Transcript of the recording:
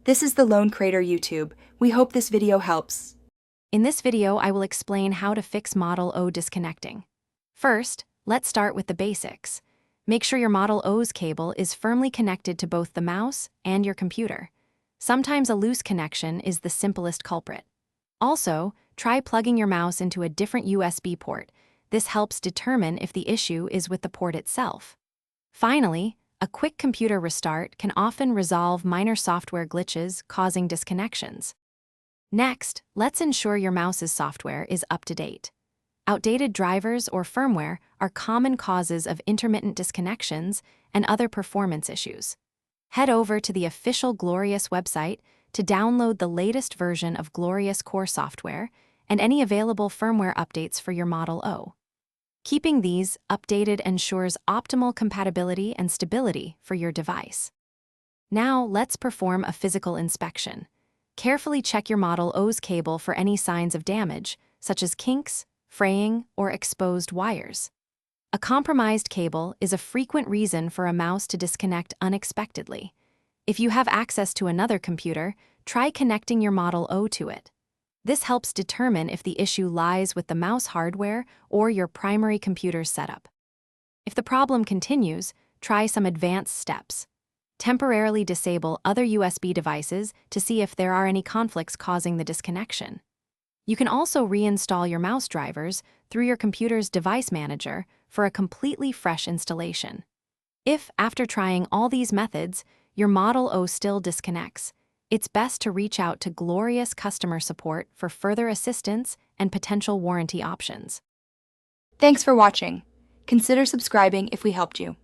This is the Lone Crater YouTube. We hope this video helps. In this video, I will explain how to fix Model O disconnecting. First, let's start with the basics. Make sure your Model O's cable is firmly connected to both the mouse and your computer. Sometimes a loose connection is the simplest culprit. Also, try plugging your mouse into a different USB port. This helps determine if the issue is with the port itself. Finally, a quick computer restart can often resolve minor software glitches causing disconnections. Next, let's ensure your mouse's software is up to date. Outdated drivers or firmware are common causes of intermittent disconnections and other performance issues. Head over to the official Glorious website to download the latest version of Glorious core software and any available firmware updates for your Model O. Keeping these updated ensures optimal compatibility and stability for your device. Now, let's perform a physical inspection. Carefully check your Model O's cable for any signs of damage, such as kinks, fraying, or exposed wires. A compromised cable is a frequent reason for a mouse to disconnect unexpectedly. If you have access to another computer, try connecting your Model O to it. This helps determine if the issue lies with the mouse hardware or your primary computer's setup. If the problem continues, try some advanced steps. Temporarily disable other USB devices to see if there are any conflicts causing the disconnection. You can also reinstall your mouse drivers through your computer's device manager for a completely fresh installation. If, after trying all these methods, your Model O still disconnects, it's best to reach out to Glorious customer support for further assistance and potential warranty options. Thanks for watching. Consider subscribing if we helped you.